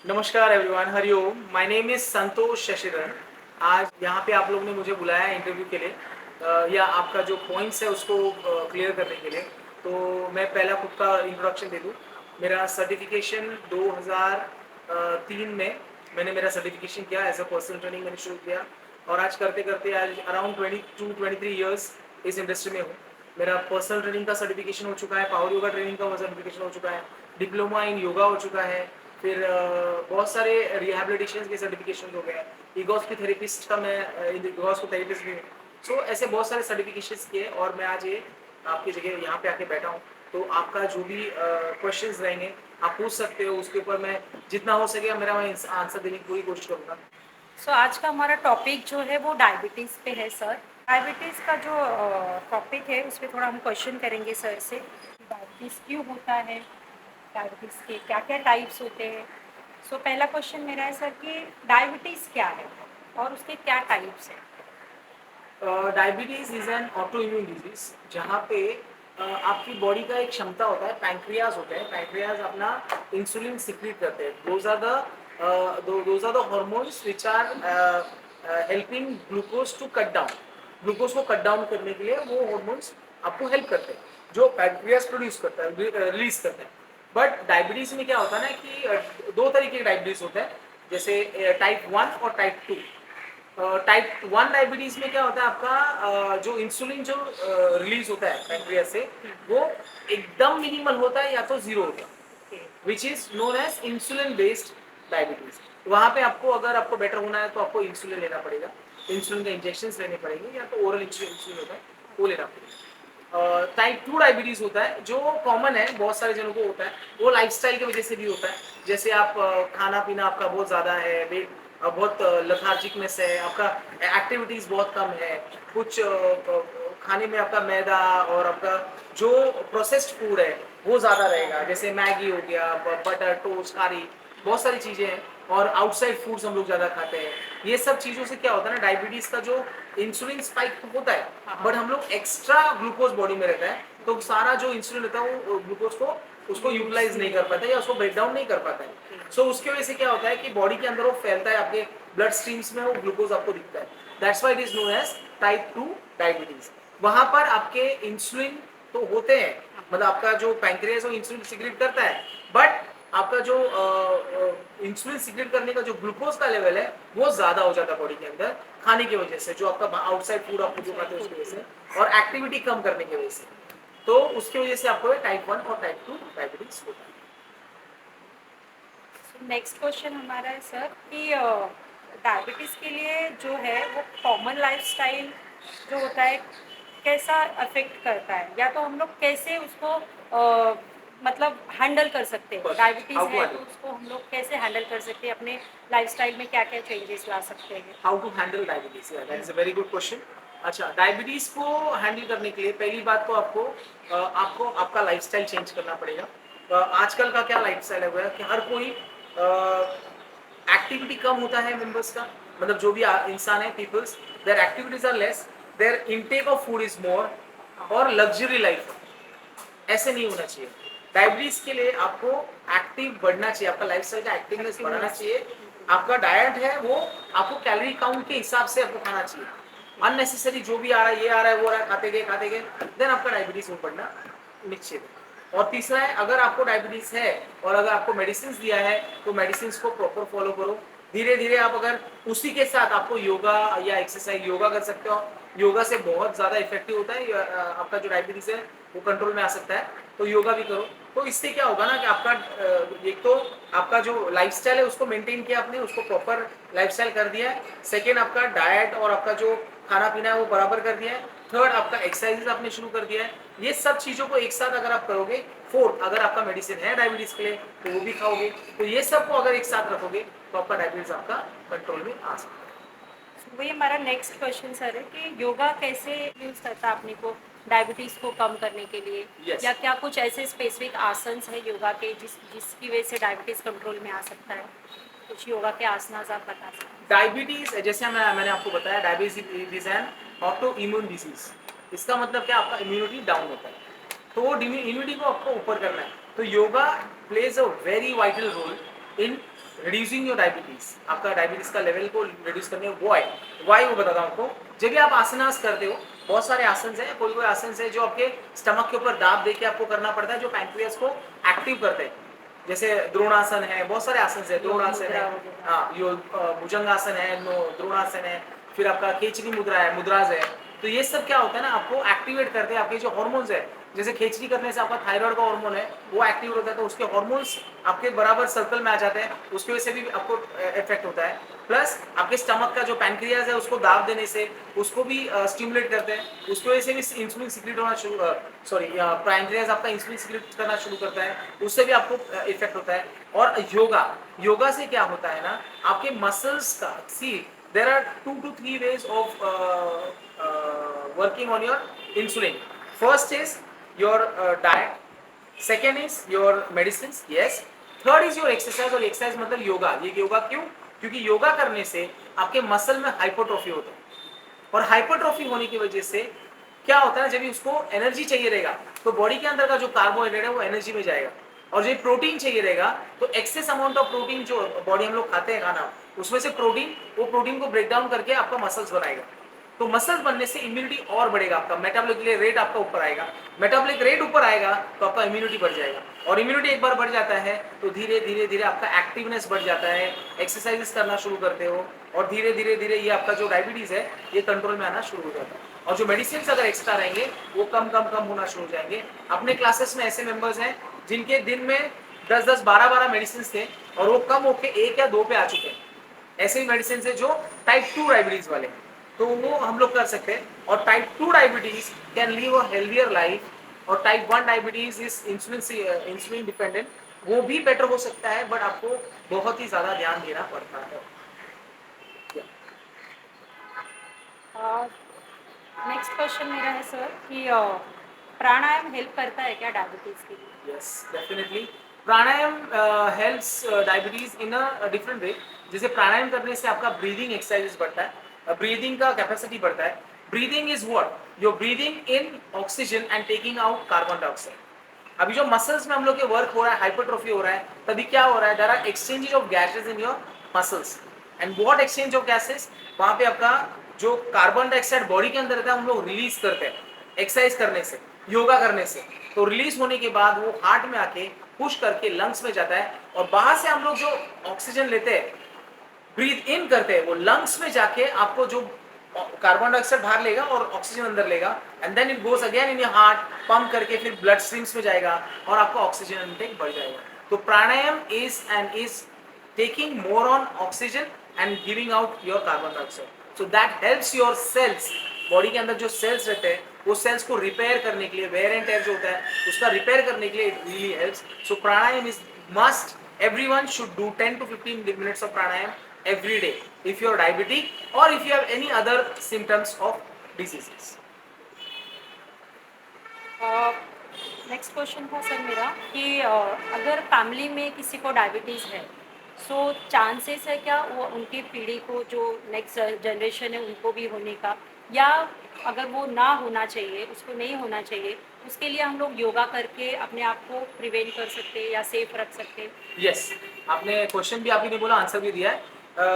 नमस्कार everyone, Hariom. My name is Santosh Shashidhar. आज यहाँ पे आप लोग ने मुझे बुलाया है इंटरव्यू के लिए, या आपका जो पॉइंट्स है उसको क्लियर करने के लिए। तो मैं पहला खुद का इंट्रोडक्शन दे दूँ। मेरा सर्टिफिकेशन 2003 में मैंने मेरा सर्टिफिकेशन किया, एज अ पर्सनल ट्रेनिंग मैंने शुरू किया। और आज करते करते आज अराउंड 22-23 ईयर्स इस इंडस्ट्री में हूँ। मेरा पर्सनल ट्रेनिंग का सर्टिफिकेशन हो चुका है, पावर योगा ट्रेनिंग का सर्टिफिकेशन हो चुका है, डिप्लोमा इन योगा हो चुका है, फिर बहुत सारे रिहैबिलिटेशन के सर्टिफिकेशन हो गए। ईगॉस की थेरेपिस्ट का मैं ईगॉस को थेरेपिस्ट भी हूँ। सो ऐसे बहुत सारे सर्टिफिकेशंस किए और मैं आज ये आपकी जगह यहाँ पे आके बैठा हूँ। तो आपका जो भी क्वेश्चंस रहेंगे आप पूछ सकते हो, उसके ऊपर मैं जितना हो सके मेरा मैं आंसर देने की पूरी कोशिश करूँगा। आज का हमारा टॉपिक जो है वो डायबिटीज़ पे है सर। डायबिटीज़ का जो टॉपिक है उस पर थोड़ा हम क्वेश्चन करेंगे सर से। डायबिटीज़ क्यों होता है, डायबिटीज़ के क्या क्या टाइप्स होते हैं। पहला क्वेश्चन मेरा है सर कि डायबिटीज़ क्या है और उसके क्या टाइप्स हैं। Diabetes is an auto immune disease, जहाँ पे आपकी बॉडी का एक क्षमता होता है, पैंक्रियाज होते हैं। पैंक्रियाज अपना इंसुलिन सिक्रीट करते हैं। Those are the hormones which are helping glucose to cut down. Glucose को कट डाउन करने के लिए वो हार्मोन्स आपको हेल्प करते हैं, जो पैंक्रियाज प्रोड्यूस करता है, रिलीज करते हैं। बट डायबिटीज में क्या होता है ना कि दो तरीके के डायबिटीज होते हैं, जैसे टाइप 1 और टाइप 2। टाइप 1 डायबिटीज में क्या होता है, आपका जो इंसुलिन जो रिलीज होता है पैंक्रियास से, वो एकदम मिनिमल होता है या तो जीरो होता है, which is known as insulin based diabetes. वहां पे आपको अगर आपको बेटर होना है तो आपको इंसुलिन लेना पड़ेगा, इंसुलिन के इंजेक्शन लेने पड़ेंगे, या तो ओरल इंसुलिन होता है वो लेना पड़ेगा। टाइप 2 डायबिटीज होता है जो कॉमन है, बहुत सारे जनों को होता है। वो लाइफस्टाइल की वजह से भी होता है, जैसे आप खाना पीना आपका बहुत ज़्यादा है, वेट बहुत लथार्जिकनेस है, आपका एक्टिविटीज़ बहुत कम है, कुछ खाने में आपका मैदा और आपका जो प्रोसेस्ड फूड है वो ज़्यादा रहेगा, जैसे मैगी हो गया, बटर टोस्ट कारी, बहुत सारी चीज़ें हैं। और आउटसाइड फूड्स हम लोग ज़्यादा खाते हैं। ये सब चीज़ों से क्या होता है ना, डायबिटीज़ का जो इंसुलिन स्पाइक होता है, बट हम लोग एक्स्ट्रा ग्लूकोज बॉडी में रहता है, तो सारा जो इंसुलिन होता है वो ग्लूकोज को उसको यूटिलाइज नहीं कर पाता या उसको ब्रेक डाउन नहीं कर पाता है। उसकी वजह से क्या होता है कि बॉडी के अंदर वो फैलता है, आपके ब्लड स्ट्रीम्स में वो ग्लूकोज आपको दिखता है। That's why it is known as type 2 diabetes. वहां पर आपके इंसुलिन तो होते हैं, मतलब आपका जो पैंक्रियास वो इंसुलिन सिक्रेट करता है, बट आपका जो इंसुलिन सिक्रेट करने का जो ग्लूकोज का लेवल है वो ज्यादा हो जाता है बॉडी के अंदर, खाने की वजह से, जो आपका आउटसाइड फूड आपको जो खाते हैं उसकी वजह से, और एक्टिविटी कम करने की वजह से। तो उसकी वजह से आपको टाइप 1 और टाइप 2 डायबिटीज होता है। नेक्स्ट क्वेश्चन हमारा है सर कि डायबिटीज़ के लिए जो है वो कॉमन लाइफस्टाइल जो होता है कैसा अफेक्ट करता है, या तो हम लोग कैसे उसको मतलब हैंडल कर सकते हैं। डायबिटीज़ है तो उसको हम लोग कैसे हैंडल कर सकते हैं, अपने लाइफस्टाइल में क्या क्या चेंजेस ला सकते हैं। How to handle diabetes, that is a very good question. अच्छा, डायबिटीज को हैंडल करने के लिए पहली बात तो आपको आपका लाइफस्टाइल चेंज करना पड़ेगा। आजकल का क्या लाइफस्टाइल है वो कि हर कोई एक्टिविटी कम होता है मेंबर्स का, मतलब जो भी इंसान है, peoples, their activities are less, their intake of food is more, और लग्जरी लाइफ ऐसे नहीं होना चाहिए। डायबिटीज के लिए आपको एक्टिव बढ़ना चाहिए, आपका लाइफस्टाइल का एक्टिवनेस बढ़ाना चाहिए। आपका डाइट है वो आपको कैलोरी काउंट के हिसाब से आपको खाना चाहिए। अननेसेसरी जो भी आ रहा है, ये आ रहा है वो आ रहा है, खाते गए देन आपका डायबिटीज हो बढ़ना निश्चित है। और तीसरा है, अगर आपको डायबिटीज है और अगर आपको मेडिसिन दिया है तो मेडिसिन को प्रॉपर फॉलो करो। धीरे धीरे आप अगर उसी के साथ आपको योगा या एक्सरसाइज, योगा कर सकते हो, योगा से बहुत ज़्यादा इफेक्टिव होता है, आपका जो डायबिटीज है वो कंट्रोल में आ सकता है। तो योगा भी करो। तो इससे क्या होगा ना कि आपका एक तो आपका जो लाइफस्टाइल है उसको मेंटेन किया आपने, उसको प्रॉपर लाइफस्टाइल कर दिया है। सेकेंड, आपका डाइट और आपका जो खाना पीना है वो बराबर कर दिया है। थर्ड, आपका एक्सरसाइज आपने शुरू कर दिया है। ये सब चीज़ों को एक साथ अगर आप करोगे। फोर्थ, अगर आपका मेडिसिन है डायबिटीज के लिए तो वो भी खाओगे। तो ये सब को अगर एक साथ रखोगे तो आपका डायबिटीज आपका कंट्रोल में आ सकता है। वही हमारा नेक्स्ट क्वेश्चन सर है कि योगा कैसे यूज करता है अपने को डायबिटीज़ को कम करने के लिए। Yes. या क्या कुछ ऐसे स्पेसिफिक आसन्स है योगा के जिसकी वजह से डायबिटीज़ कंट्रोल में आ सकता है। कुछ योगा के आसनास आप बता सकते हैं। डायबिटीज, जैसे मैंने आपको बताया, diabetes is an auto immune disease. इसका मतलब क्या, आपका इम्यूनिटी डाउन होता है, तो वो इम्यूनिटी को आपको ऊपर करना है। तो yoga plays a very vital role in reducing your diabetes, आपका डायबिटीज का लेवल को रिड्यूस करने वो है वाई, वो बताता हूँ आपको। जब भी आप आसनास करते हो, बहुत सारे आसन है, कोई कोई आसन है जो आपके स्टमक के ऊपर दाब दे के आपको करना पड़ता है, जो पैंक्रियास को एक्टिव करते हैं। जैसे द्रोणासन है, बहुत सारे आसन है, द्रोणासन है, हाँ भुजंगासन है, द्रोणासन है, फिर आपका खेचरी मुद्रा है, मुद्राज है। तो ये सब क्या होता है ना, आपको एक्टिवेट करते हैं, आपके जो हार्मोन्स है, जैसे खेचरी करने से आपका थायराइड का हार्मोन है वो एक्टिव होता है, तो उसके हार्मोन्स आपके बराबर सर्कल में आ जाते हैं, उसकी वजह से भी आपको इफेक्ट होता है। प्लस आपके स्टमक का जो पैंक्रियाज है उसको दाब देने से उसको भी स्टिमुलेट करते हैं, उसकी वजह से भी इंसुलिन सिक्रेट होना शुरू, सॉरी पैंक्रियाज आपका इंसुलिन सिक्रेट करना शुरू करता है, उससे भी आपको इफेक्ट होता है। और योगा से क्या होता है ना, आपके मसल्स का, सी there are 2 to 3 ways of working on your insulin. First is your diet, second is your medicines, yes, third is your exercise। और exercise मतलब योगा। ये योगा क्यों? क्योंकि योगा करने से आपके मसल में हाइपोट्रोफी होता है, और हाइपोट्रोफी होने की वजह से क्या होता है, जब भी उसको एनर्जी चाहिए रहेगा तो बॉडी के अंदर का जो कार्बोहाइड्रेट है वो एनर्जी में जाएगा, और जो प्रोटीन चाहिए रहेगा तो एक्सेस अमाउंट ऑफ प्रोटीन जो बॉडी हम लोग खाते हैं खाना, उसमें से प्रोटीन, वो प्रोटीन को ब्रेक डाउन करके आपका मसल्स बनाएगा। तो मसल्स बनने से इम्यूनिटी और बढ़ेगा, आपका मेटाबॉलिक रेट आपका ऊपर आएगा, मेटाबॉलिक रेट ऊपर आएगा तो आपका इम्यूनिटी बढ़ जाएगा, और इम्यूनिटी एक बार बढ़ जाता है तो धीरे धीरे धीरे आपका एक्टिवनेस बढ़ जाता है, एक्सरसाइजेस करना शुरू करते हो, और धीरे धीरे धीरे ये आपका जो डायबिटीज है ये कंट्रोल में आना शुरू हो जाता है। और जो मेडिसिन अगर एक्स्ट्रा रहेंगे वो कम कम कम होना शुरू हो जाएंगे। अपने क्लासेस में ऐसे मेंबर्स हैं जिनके दिन में 10-10, 12-12 मेडिसिन थे, और वो कम होके 1 या 2 पे आ चुके हैं। ऐसे ही मेडिसिन है जो टाइप 2 डायबिटीज वाले हैं, तो वो हम लोग कर सकते हैं। और type 2 diabetes can live a healthier life, और type 1 diabetes is insulin dependent, वो भी बेटर हो सकता है, बट आपको बहुत ही ज्यादा ध्यान देना पड़ता है। नेक्स्ट क्वेश्चन मेरा है सर कि प्राणायाम हेल्प करता है क्या डायबिटीज के लिए? Yes definitely, pranayama helps diabetes in a different way. जैसे प्राणायाम करने से आपका ब्रीदिंग एक्सरसाइज बढ़ता है, ब्रीदिंग का कैपेसिटी बढ़ता है। Breathing is what, your breathing in oxygen and taking out carbon dioxide. अभी जो मसल्स में हम लोग के वर्क हो रहा है, हाइपरट्रोफी हो रहा है, तभी क्या हो रहा है, there are exchanges of gases in your muscles, and what exchange of gases, वहां पे आपका जो कार्बन डाइऑक्साइड बॉडी के अंदर रहता है हम लोग रिलीज करते हैं एक्सरसाइज करने से, योगा करने से। तो रिलीज होने के बाद वो हार्ट में आके पुश करके लंग्स में जाता है, और बाहर से हम लोग जो ऑक्सीजन लेते हैं, ब्रीथ इन करते हैं, वो लंग्स में जाके आपको जो कार्बन डाइऑक्साइड बाहर लेगा और ऑक्सीजन अंदर लेगा, and then it goes again in your heart, pump करके फिर ब्लड स्ट्रीम्स में जाएगा और आपका ऑक्सीजन इनटेक बढ़ जाएगा। तो pranayama is taking more on oxygen and giving out your carbon dioxide, so that helps your cells. Body के अंदर जो सेल्स रहते हैं वो सेल्स को रिपेयर करने के लिए, वेयर एंड टेयर जो होता है उसका रिपेयर करने के लिए it really helps. So pranayama is must, everyone should do 10 to 15 minutes of pranayam every day if you are diabetic or if you have any other symptoms of diseases. Next question था sir मेरा कि अगर family में किसी को diabetes है, so chances है क्या वो उनकी पीढ़ी को, जो नेक्स्ट जनरेशन है उनको भी होने का, या अगर वो ना होना चाहिए, उसको नहीं होना चाहिए, उसके लिए हम लोग योगा करके अपने आप को प्रिवेंट कर सकते हैं या सेफ रख सकते हैं? यस, आपने क्वेश्चन भी आपने बोला, आंसर भी दिया है।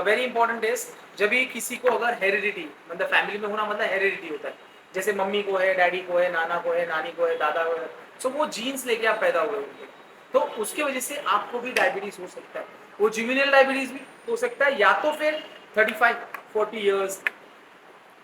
वेरी इंपॉर्टेंट इज, जब भी किसी को अगर हेरिडिटी मतलब फैमिली में होना मतलब हेरिडिटी होता है, जैसे मम्मी को है, डैडी को है, नाना को है, नानी को है, दादा को है, सो वो जीन्स लेके आप पैदा हुए होंगे, तो उसके वजह से आपको भी डायबिटीज हो सकता है। वो जुवेनियल डायबिटीज भी हो सकता है, या तो फिर 35-40 ईयर्स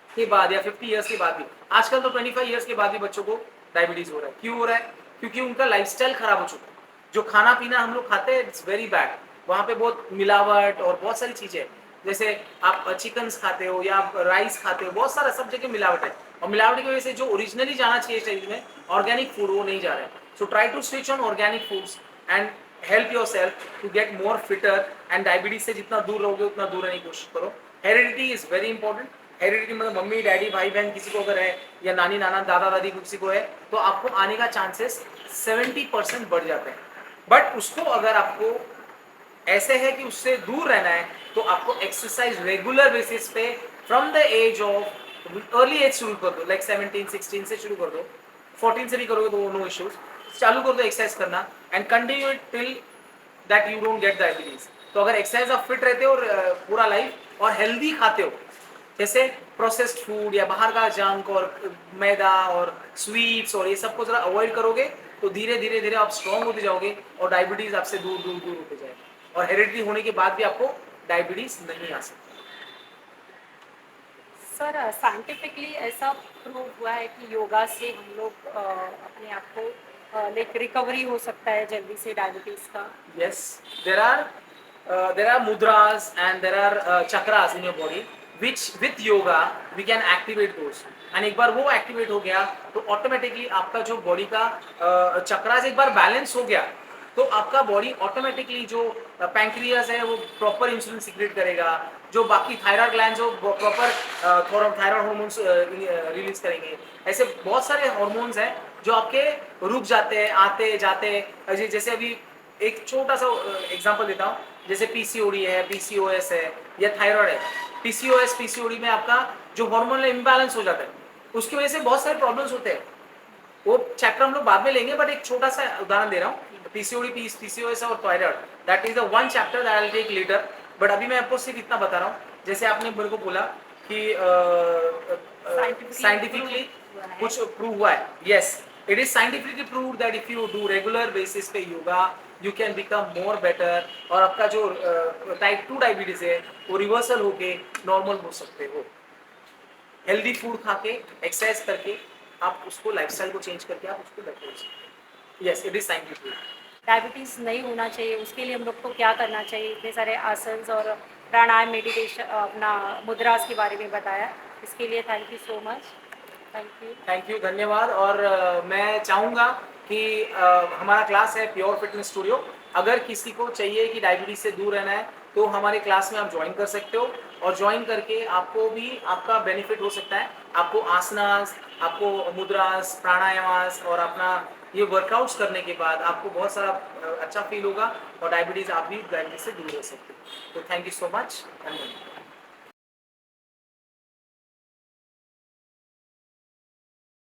के बाद या 50 ईयर्स के बाद भी। आजकल तो 25 ईयर्स के बाद भी बच्चों को डायबिटीज हो रहा है। क्यों हो रहा है? क्योंकि उनका लाइफस्टाइल खराब हो चुका है। जो खाना पीना हम लोग खाते हैं इट्स वेरी बैड, वहाँ पे बहुत मिलावट और बहुत सारी चीजें, जैसे आप चिकन खाते हो या आप राइस खाते हो, बहुत सारा सब जगह मिलावट है, और मिलावट की वजह से जो ओरिजिनली जाना चाहिए शरीर में ऑर्गेनिक फूड वो नहीं जा रहा है। So try to switch on organic foods and help yourself to get more fitter, एंड डायबिटीज से जितना दूर रहोगे उतना दूर रहने की कोशिश करो। Heredity is very important. Heredity मतलब मम्मी डैडी भाई बहन किसी को अगर है, या नानी नाना दादा दादी किसी को है, तो आपको आने का चांसेस 70% बढ़ जाते हैं। बट उसको अगर आपको ऐसे है कि उससे दूर रहना है, तो आपको एक्सरसाइज रेगुलर बेसिस पे from the age of early age शुरू कर दो, लाइक 17-16 से शुरू कर दो, 14 से भी करोगे तो नो इश्यूज, चालू कर दो एक्सरसाइज करना, and continue it till that you don't get diabetes. तो अगर एक्सरसाइज आप फिट रहते हो और पूरा लाइफ और हेल्दी खाते हो, जैसे प्रोसेस्ड फूड या बाहर का जंक और मैदा और स्वीट्स और ये सब को जरा अवॉइड करोगे, तो धीरे धीरे धीरे आप स्ट्रांग होते जाओगे और डायबिटीज आपसे दूर दूर दूर होते जाएगा, और हेरिडिटी होने के बाद भी आपको डायबिटीज नहीं आ सकती। सर साइंटिफिकली ऐसा प्रूव हुआ है कि योगा से हम लोग अपने आप को लाइक रिकवरी हो सकता है जल्दी से डायबिटीज का? Yes, there are mudras and there are chakras in your body which with yoga we can activate those, and एक बार वो एक्टिवेट हो गया तो ऑटोमेटिकली आपका जो बॉडी का चक्रास एक बार बैलेंस हो गया, तो आपका बॉडी ऑटोमेटिकली जो पैंक्रियास है वो प्रॉपर इंसुलिन सिक्रेट करेगा, जो बाकी थायराइड ग्लैंड्स हो प्रॉपर थायराइड हार्मोन्स रिलीज करेंगे। ऐसे बहुत सारे हार्मोन्स हैं जो आपके रुक जाते हैं आते जाते, जैसे अभी एक छोटा सा एग्जांपल देता हूँ, जैसे पीसीओडी है, पीसीओएस है या थायराइड है। पीसीओएस पीसीओडी में आपका जो हार्मोनल इम्बैलेंस हो जाता है, उसकी वजह से बहुत सारे प्रॉब्लम्स होते हैं। वो चैप्टर हम लोग बाद में लेंगे, बट एक छोटा सा उदाहरण दे रहा हूँ। पीसीओडी पीसीओएस और thyroid, that is the one chapter that I will take later, but अभी मैं आपको सिर्फ इतना बता रहा हूँ। जैसे आपने मेरे को बोला कि साइंटिफिकली कुछ प्रूव हुआ है। Yes, it is scientifically prove that if you do regular basis पे yoga you can become more better, और आपका जो टाइप 2 डायबिटीज है वो रिवर्सल होके नॉर्मल हो सकते हो। हेल्दी फूड खा के एक्सरसाइज करके आप उसको लाइफस्टाइल को चेंज करके आप उसको बेटर हो सकते हो। Yes, it is scientific. Diabetes नहीं होना चाहिए उसके लिए हम लोग को क्या करना चाहिए? इतने सारे आसन्स और प्राणायाम मेडिटेशन अपना मुद्रास के बारे में बताया, इसके लिए thank you so much. Thank you, धन्यवाद। और मैं चाहूँगा कि हमारा क्लास है प्योर फिटनेस स्टूडियो, अगर किसी को चाहिए कि डायबिटीज से दूर रहना है तो हमारे क्लास में आप ज्वाइन कर सकते हो, और ज्वाइन करके आपको भी आपका बेनिफिट हो सकता है। आपको आसनास, आपको मुद्रास, प्राणायामास और अपना ये वर्कआउट्स करने के बाद आपको बहुत सारा अच्छा फील होगा, और डायबिटीज आप भी डायबिटीज से दूर रह सकते हो। तो थैंक यू सो मच, धन्यवाद।